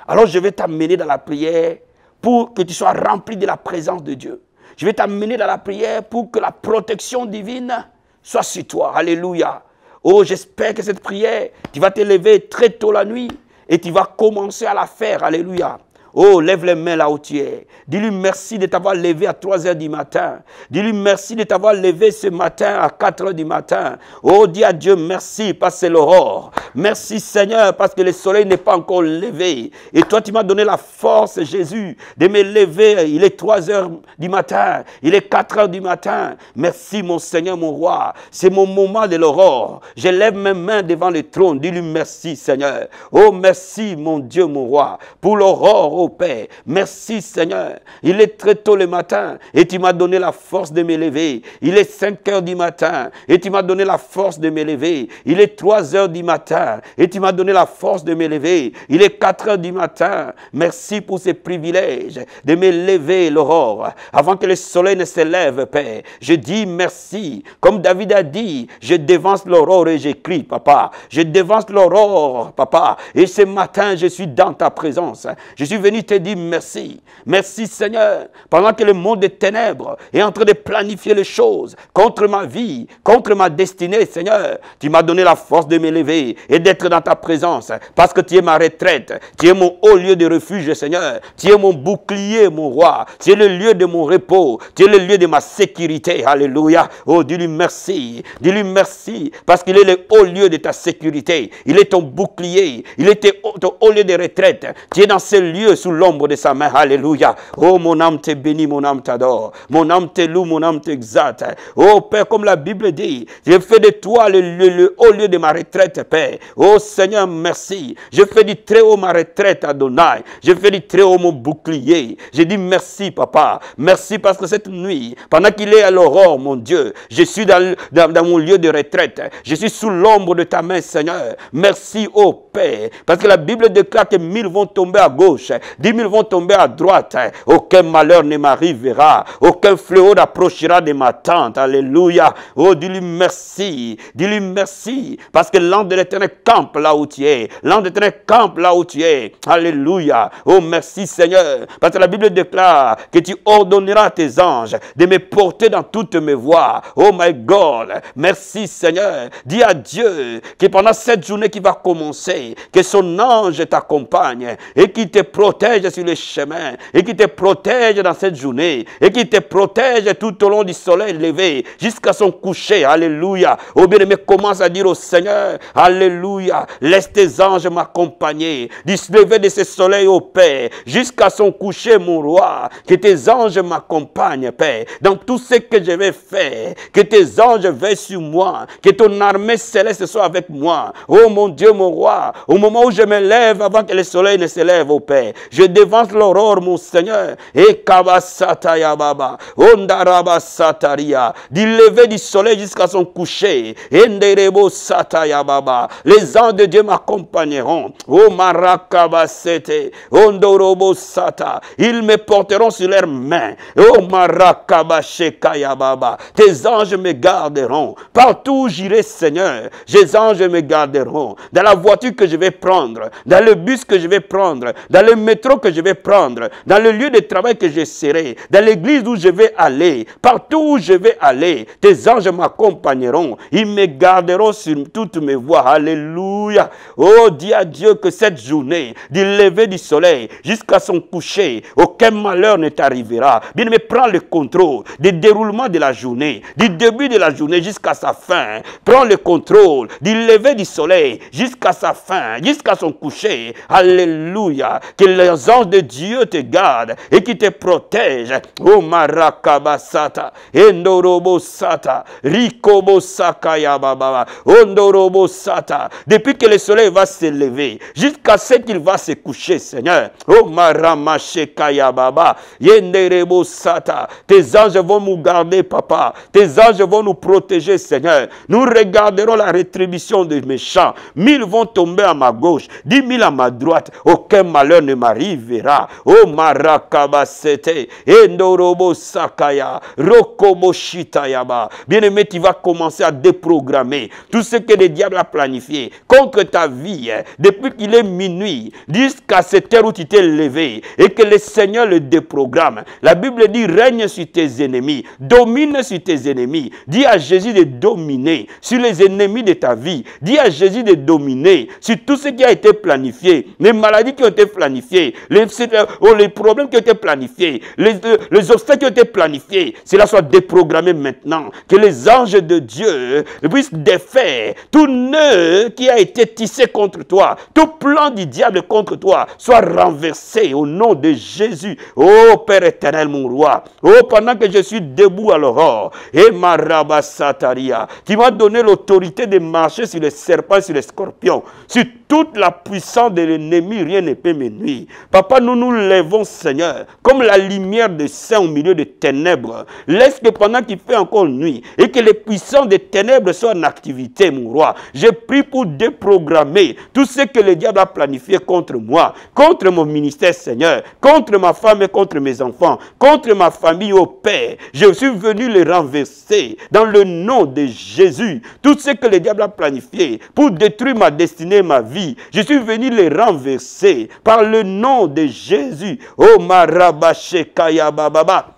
Alors je vais t'amener dans la prière pour que tu sois rempli de la présence de Dieu. Je vais t'amener dans la prière pour que la protection divine soit sur toi. Alléluia. Oh, j'espère que cette prière, tu vas te lever très tôt la nuit et tu vas commencer à la faire. Alléluia. Oh, lève les mains là où tu es. Dis-lui merci de t'avoir levé à 3 heures du matin. Dis-lui merci de t'avoir levé ce matin à 4 heures du matin. Oh, dis à Dieu merci parce que c'est l'aurore. Merci Seigneur parce que le soleil n'est pas encore levé. Et toi, tu m'as donné la force, Jésus, de me lever. Il est 3 heures du matin. Il est 4 heures du matin. Merci mon Seigneur, mon roi. C'est mon moment de l'aurore. Je lève mes mains devant le trône. Dis-lui merci Seigneur. Oh, merci mon Dieu, mon roi, pour l'aurore. Oh Père, merci Seigneur. Il est très tôt le matin et tu m'as donné la force de me lever. Il est 5 heures du matin et tu m'as donné la force de me lever. Il est 3 heures du matin et tu m'as donné la force de me lever. Il est 4 heures du matin. Merci pour ce privilège de me lever l'aurore avant que le soleil ne se lève, Père. Je dis merci. Comme David a dit, je devance l'aurore et j'écris, Papa. Je devance l'aurore, Papa. Et ce matin, je suis dans ta présence. Je suis venu te dire merci. Merci Seigneur. Pendant que le monde des ténèbres est en train de planifier les choses contre ma vie, contre ma destinée, Seigneur, tu m'as donné la force de me lever et d'être dans ta présence parce que tu es ma retraite. Tu es mon haut lieu de refuge, Seigneur. Tu es mon bouclier, mon roi. Tu es le lieu de mon repos. Tu es le lieu de ma sécurité. Alléluia. Oh, dis-lui merci. Dis-lui merci parce qu'il est le haut lieu de ta sécurité. Il est ton bouclier. Il est ton haut lieu de retraite. Tu es dans ce lieu sous l'ombre de sa main. Alléluia. Oh, mon âme te bénit, mon âme t'adore. Mon âme te loue, mon âme t'exalte. Oh, Père, comme la Bible dit, je fais de toi le haut lieu de ma retraite, Père. Oh, Seigneur, merci. Je fais du très haut ma retraite, Adonai. Je fais du très haut mon bouclier. Je dis merci, Papa. Merci parce que cette nuit, pendant qu'il est à l'aurore, mon Dieu, je suis dans mon lieu de retraite. Je suis sous l'ombre de ta main, Seigneur. Merci, oh Père. Parce que la Bible déclare que 1000 vont tomber à gauche, 10 000 vont tomber à droite. Aucun malheur ne m'arrivera. Aucun fléau n'approchera de ma tente. Alléluia. Oh, dis-lui merci. Dis-lui merci. Parce que l'ange de l'Éternel campe là où tu es. L'ange de l'Éternel campe là où tu es. Alléluia. Oh, merci Seigneur. Parce que la Bible déclare que tu ordonneras à tes anges de me porter dans toutes mes voies. Oh my God. Merci Seigneur. Dis à Dieu que pendant cette journée qui va commencer, que son ange t'accompagne et qu'il te protège protège sur le chemin et qui te protège dans cette journée et qui te protège tout au long du soleil levé jusqu'à son coucher. Alléluia. Oh bien-aimé, commence à dire au Seigneur, alléluia, laisse tes anges m'accompagner du lever de ce soleil au Père jusqu'à son coucher, mon roi. Que tes anges m'accompagnent, Père, dans tout ce que je vais faire. Que tes anges veillent sur moi. Que ton armée céleste soit avec moi. Oh mon Dieu, mon roi, au moment où je me lève avant que le soleil ne se lève, au Père, je devance l'aurore, mon Seigneur. Et kabasataya baba, ondaraba sataria, du lever du soleil jusqu'à son coucher. Enderebo sataya baba, les anges de Dieu m'accompagneront. Oh marakabasete, ondorobo sata, ils me porteront sur leurs mains. Oh marakabashekaya baba, tes anges me garderont. Partout où j'irai, Seigneur, tes anges me garderont. Dans la voiture que je vais prendre, dans le bus que je vais prendre, dans le métro que je vais prendre, dans le lieu de travail que je serai, dans l'église où je vais aller, partout où je vais aller, tes anges m'accompagneront. Ils me garderont sur toutes mes voies. Alléluia. Oh, dis à Dieu que cette journée, du lever du soleil jusqu'à son coucher, aucun malheur ne t'arrivera. Bien-aimé, prends le contrôle du déroulement de la journée, du début de la journée jusqu'à sa fin. Prends le contrôle du lever du soleil jusqu'à sa fin, jusqu'à son coucher. Alléluia. Que les anges de Dieu te gardent et qui te protègent. Oh marakabasata, endorobo sata, rikobo sakaya baba, ondorobo sata. Depuis que le soleil va se lever jusqu'à ce qu'il va se coucher, Seigneur. Oh maramashekaya baba, yenderebo sata. Tes anges vont nous garder, papa. Tes anges vont nous protéger, Seigneur. Nous regarderons la rétribution des méchants. 1000 vont tomber à ma gauche, 10 000 à ma droite. Aucun malheur ne m'arrivera. Oh marakabasete, endorobo sakaya, rokobo shitayaba. Bien-aimé, tu vas commencer à déprogrammer tout ce que le diable a planifié contre ta vie, depuis qu'il est minuit jusqu'à cette heure où tu t'es levé, et que le Seigneur le déprogramme. La Bible dit, règne sur tes ennemis, domine sur tes ennemis. Dis à Jésus de dominer sur les ennemis de ta vie. Dis à Jésus de dominer sur tout ce qui a été planifié, les maladies qui ont été planifiées, les problèmes qui ont été planifiés, les obstacles qui ont été planifiés. Cela soit déprogrammé maintenant. Que les anges de Dieu puissent défaire tout nœud qui a été tissé contre toi, tout plan du diable contre toi soit renversé au nom de Jésus. Oh Père éternel, mon roi, oh pendant que je suis debout à l'aurore, et marabasataria, tu m'as donné l'autorité de marcher sur les serpents, sur les scorpions, sur toute la puissance de l'ennemi, rien ne peut me nuire. Papa, nous nous lèvons, Seigneur, comme la lumière de saint au milieu des ténèbres. Laisse que pendant qu'il fait encore nuit, et que les puissances des ténèbres soient en activité, mon roi, je prie pour déprogrammer tout ce que le diable a planifié contre moi, contre mon ministère, Seigneur, contre ma femme et contre mes enfants, contre ma famille, au Père. Je suis venu les renverser dans le nom de Jésus. Tout ce que le diable a planifié pour détruire ma destinée, ma vie, je suis venu les renverser par le nom de Jésus. Oh marabashekaya bababa.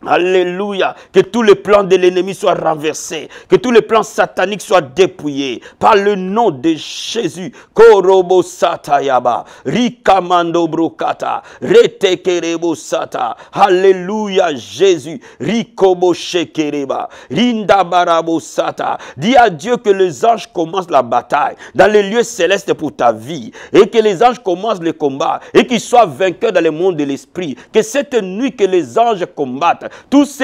Alléluia. Que tous les plans de l'ennemi soient renversés. Que tous les plans sataniques soient dépouillés. Par le nom de Jésus. Korobo satayaba. Rikamando brokata. Retekerebo sata. Alléluia Jésus. Rikobo shekereba. Rindabarabo sata. Dis à Dieu que les anges commencent la bataille dans les lieux célestes pour ta vie. Et que les anges commencent le combat. Et qu'ils soient vainqueurs dans le monde de l'esprit. Que cette nuit que les anges combattent tous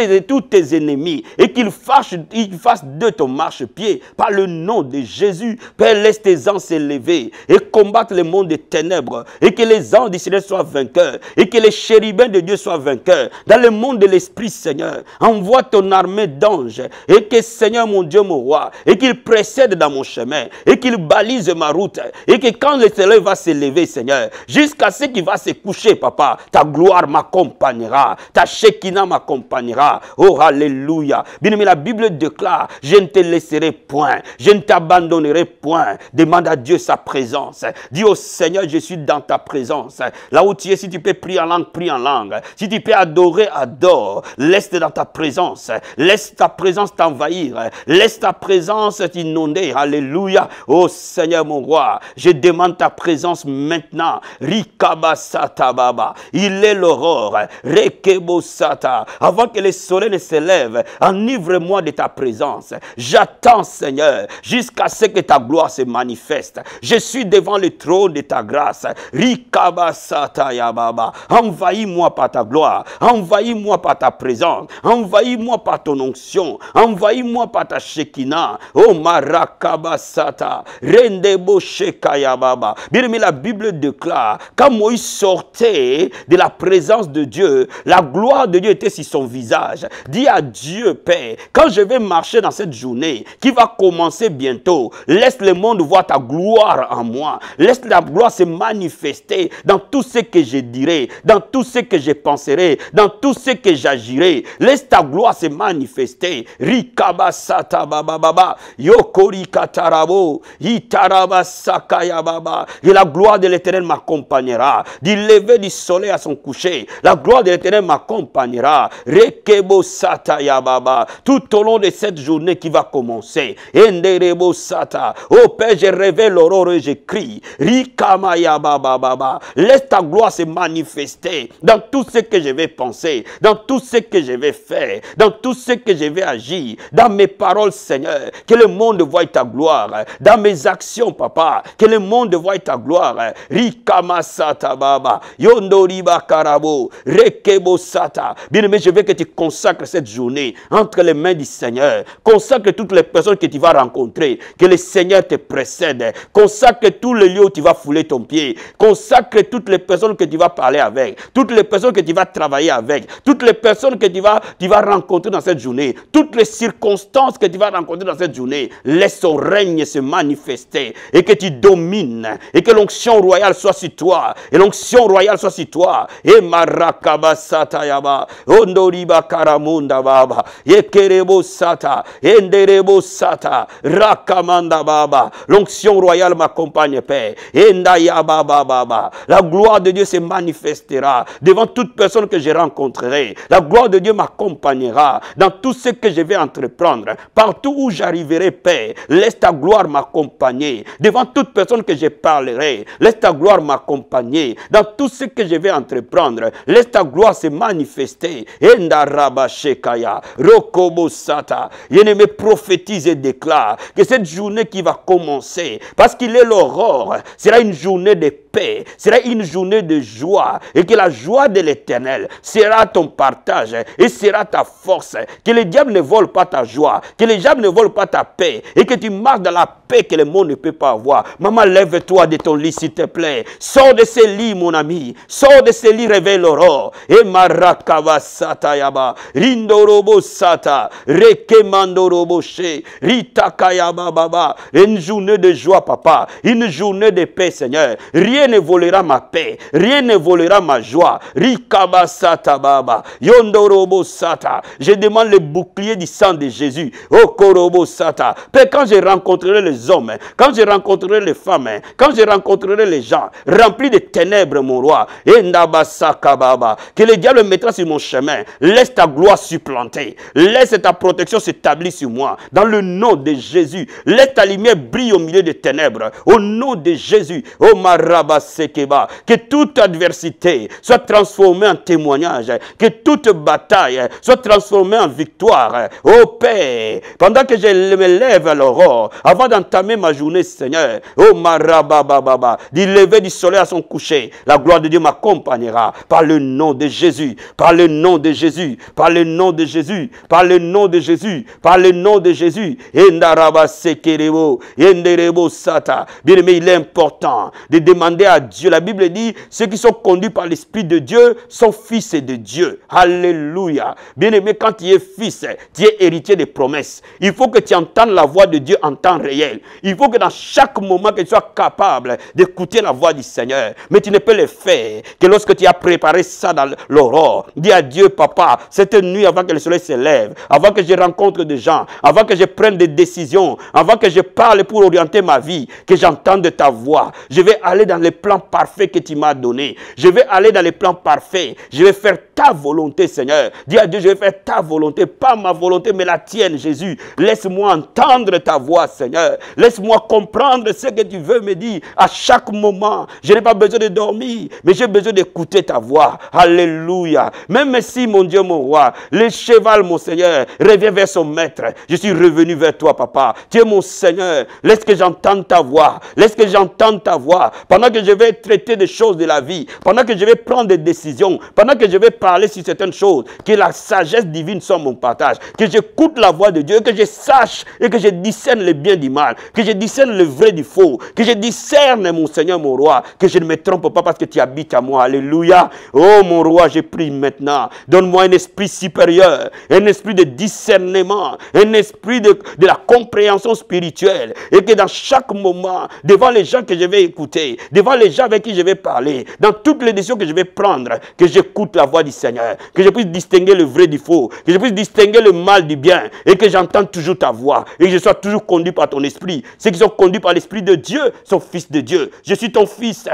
tes ennemis, et qu'ils fassent de ton marchepied par le nom de Jésus. Père, laisse tes anges s'élever et combattre le monde des ténèbres, et que les anges du Seigneur soient vainqueurs, et que les chérubins de Dieu soient vainqueurs dans le monde de l'esprit, Seigneur. Envoie ton armée d'anges, et que, Seigneur mon Dieu, mon roi, et qu'il précède dans mon chemin, et qu'il balise ma route, et que quand le soleil va s'élever, Seigneur, jusqu'à ce qu'il va se coucher, papa, ta gloire m'accompagnera, ta Shekinah m'accompagnera, m'accompagnera. Oh, alléluia. Bien-aimé, la Bible déclare, je ne te laisserai point, je ne t'abandonnerai point. Demande à Dieu sa présence. Dis au Seigneur, je suis dans ta présence. Là où tu es, si tu peux prier en langue, prie en langue. Si tu peux adorer, adore. Laisse dans ta présence. Laisse ta présence t'envahir. Laisse ta présence t'inonder. Alléluia. Oh Seigneur mon roi, je demande ta présence maintenant. Rikabasata baba. Il est l'aurore. Rekebosata. Avant que le soleil ne se lève, enivre-moi de ta présence. J'attends, Seigneur, jusqu'à ce que ta gloire se manifeste. Je suis devant le trône de ta grâce. Rikabasata yababa. Envahis-moi par ta gloire. Envahis-moi par ta présence. Envahis-moi par ton onction. Envahis-moi par ta Shekinah. Oh marakabasata. Rendebo shekayababa. Bien aimé, la Bible déclare, quand Moïse sortait de la présence de Dieu, la gloire de Dieu était sur son visage. Dis à Dieu, Père, quand je vais marcher dans cette journée qui va commencer bientôt, laisse le monde voir ta gloire en moi. Laisse la gloire se manifester dans tout ce que je dirai, dans tout ce que je penserai, dans tout ce que j'agirai. Laisse ta gloire se manifester. Rikabasata bababa. Yokori katarabo. Itarabasakaya baba. Et la gloire de l'Éternel m'accompagnera. Du lever du soleil à son coucher, la gloire de l'Éternel m'accompagnera. Rekebo sataya baba. Tout au long de cette journée qui va commencer. Enderebo sata. Oh Père, je révèle l'aurore et je crie. Rikamaya baba baba. Laisse ta gloire se manifester dans tout ce que je vais penser, dans tout ce que je vais faire, dans tout ce que je vais agir, dans mes paroles, Seigneur. Que le monde voie ta gloire. Dans mes actions, Papa. Que le monde voie ta gloire. Rikamasata baba. Yondoriba karabo. Rekebo sata. Bien-aimé, je veux que tu consacres cette journée entre les mains du Seigneur. Consacre toutes les personnes que tu vas rencontrer. Que le Seigneur te précède. Consacre tous les lieux où tu vas fouler ton pied. Consacre toutes les personnes que tu vas parler avec. Toutes les personnes que tu vas travailler avec. Toutes les personnes que tu vas rencontrer dans cette journée. Toutes les circonstances que tu vas rencontrer dans cette journée. Laisse son règne se manifester. Et que tu domines. Et que l'onction royale soit sur toi. Et l'onction royale soit sur toi. Et marakaba satayaba. Ondoriba karamunda baba. Yekerebo sata. Enderebo sata. Rakamanda baba. L'onction royale m'accompagne, Père. Endaya baba baba. La gloire de Dieu se manifestera devant toute personne que je rencontrerai. La gloire de Dieu m'accompagnera dans tout ce que je vais entreprendre. Partout où j'arriverai, Père, laisse ta gloire m'accompagner. Devant toute personne que je parlerai, laisse ta gloire m'accompagner. Dans tout ce que je vais entreprendre, laisse ta gloire se manifester. Endaraba shekaya, rokobo sata. Bien-aimé, prophétise et déclare que cette journée qui va commencer, parce qu'il est l'aurore, sera une journée de paix, sera une journée de joie, et que la joie de l'Éternel sera ton partage et sera ta force. Que le diable ne vole pas ta joie, que le diable ne vole pas ta paix, et que tu marches dans la paix que le monde ne peut pas avoir. Maman, lève-toi de ton lit, s'il te plaît. Sors de ce lit, mon ami. Sors de ce lit, réveille l'aurore. Et marakava sata yaba, rindorobo sata, rekemandorobo she, ritakayaba baba. Une journée de joie, papa. Une journée de paix, Seigneur. Rien ne volera ma paix. Rien ne volera ma joie. Rikaba sata baba. Yondorobo sata. Je demande le bouclier du sang de Jésus. Okorobo sata. Père, quand je rencontrerai les hommes, quand je rencontrerai les femmes, quand je rencontrerai les gens remplis de ténèbres, mon roi, que le diable mettra sur mon chemin, laisse ta gloire supplanter, laisse ta protection s'établir sur moi, dans le nom de Jésus. Laisse ta lumière briller au milieu des ténèbres, au nom de Jésus. Oh maraba sekeba, que toute adversité soit transformée en témoignage, que toute bataille soit transformée en victoire. Oh Père, pendant que je me lève à l'aurore, avant d'entamer ma journée, Seigneur, oh marabababa, du lever du soleil à son coucher, la gloire de Dieu m'accompagnera par le nom de Jésus, par le nom de Jésus, par le nom de Jésus, par le nom de Jésus, par le nom de Jésus. Endaraba sekerebo, enderebo sata. Bien aimé, il est important de demander demander à Dieu. La Bible dit, ceux qui sont conduits par l'Esprit de Dieu sont fils de Dieu. Alléluia. Bien-aimé, quand tu es fils, tu es héritier des promesses. Il faut que tu entendes la voix de Dieu en temps réel. Il faut que dans chaque moment, que tu sois capable d'écouter la voix du Seigneur. Mais tu ne peux le faire que lorsque tu as préparé ça dans l'aurore. Dis à Dieu, papa, cette nuit avant que le soleil se lève, avant que je rencontre des gens, avant que je prenne des décisions, avant que je parle pour orienter ma vie, que j'entende ta voix. Je vais aller dans les plans parfaits que tu m'as donnés. Je vais aller dans les plans parfaits. Je vais faire ta volonté, Seigneur. Dis à Dieu, je vais faire ta volonté, pas ma volonté, mais la tienne, Jésus. Laisse-moi entendre ta voix, Seigneur. Laisse-moi comprendre ce que tu veux me dire à chaque moment. Je n'ai pas besoin de dormir, mais j'ai besoin d'écouter ta voix. Alléluia. Même si, mon Dieu, mon roi, le cheval, mon Seigneur, revient vers son maître. Je suis revenu vers toi, papa. Tu es mon Seigneur. Laisse que j'entende ta voix. Laisse que j'entende ta voix. Pendant que je vais traiter des choses de la vie, pendant que je vais prendre des décisions, pendant que je vais parler sur certaines choses, que la sagesse divine soit mon partage, que j'écoute la voix de Dieu, que je sache et que je discerne le bien du mal, que je discerne le vrai du faux, que je discerne, mon Seigneur, mon roi, que je ne me trompe pas parce que tu habites à moi. Alléluia. Oh, mon roi, je prie maintenant. Donne-moi un esprit supérieur, un esprit de discernement, un esprit de la compréhension spirituelle, et que dans chaque moment, devant les gens que je vais écouter, devant les gens avec qui je vais parler, dans toutes les décisions que je vais prendre, que j'écoute la voix du Seigneur, que je puisse distinguer le vrai du faux, que je puisse distinguer le mal du bien, et que j'entende toujours ta voix, et que je sois toujours conduit par ton esprit. Ceux qui sont conduits par l'Esprit de Dieu sont fils de Dieu. Je suis ton fils,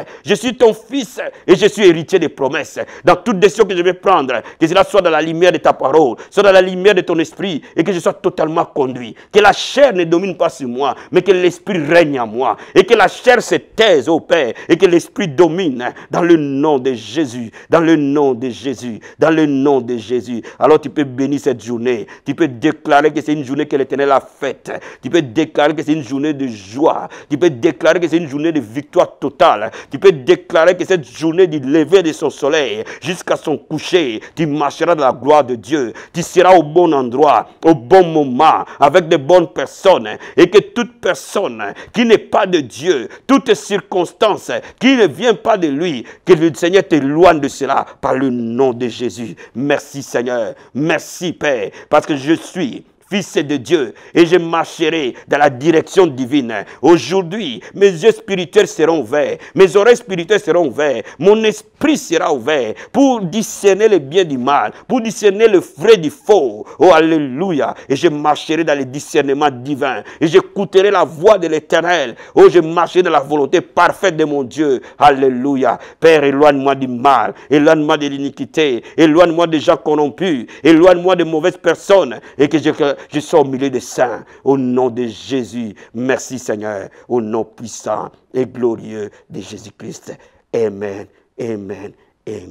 et je suis héritier des promesses. Dans toute décision que je vais prendre, que cela soit dans la lumière de ta parole, soit dans la lumière de ton esprit, et que je sois totalement conduit. Que la chair ne domine pas sur moi, mais que l'esprit règne en moi, et que la chair se taise, ô Père, et que l'esprit domine, dans le nom de Jésus, dans le nom de Jésus, dans le nom de Jésus. Alors tu peux bénir cette journée, tu peux déclarer que c'est une journée que l'Éternel a faite, tu peux déclarer que c'est une journée de joie, tu peux déclarer que c'est une journée de victoire totale, tu peux déclarer que cette journée du lever de son soleil jusqu'à son coucher, tu marcheras dans la gloire de Dieu, tu seras au bon endroit, au bon moment, avec de bonnes personnes, et que toute personne qui n'est pas de Dieu, toute circonstance qui ne vient pas de lui, que le Seigneur t'éloigne de cela par le nom de Jésus. Merci Seigneur, merci Père, parce que je suis fils de Dieu, et je marcherai dans la direction divine. Aujourd'hui, mes yeux spirituels seront ouverts, mes oreilles spirituelles seront ouvertes, mon esprit sera ouvert pour discerner le bien du mal, pour discerner le vrai du faux. Oh, alléluia. Et je marcherai dans le discernement divin, et j'écouterai la voix de l'Éternel. Oh, je marcherai dans la volonté parfaite de mon Dieu. Alléluia. Père, éloigne-moi du mal, éloigne-moi de l'iniquité, éloigne-moi des gens corrompus, éloigne-moi de mauvaises personnes, et que je sois au milieu des saints, au nom de Jésus. Merci Seigneur, au nom puissant et glorieux de Jésus-Christ. Amen, amen, amen.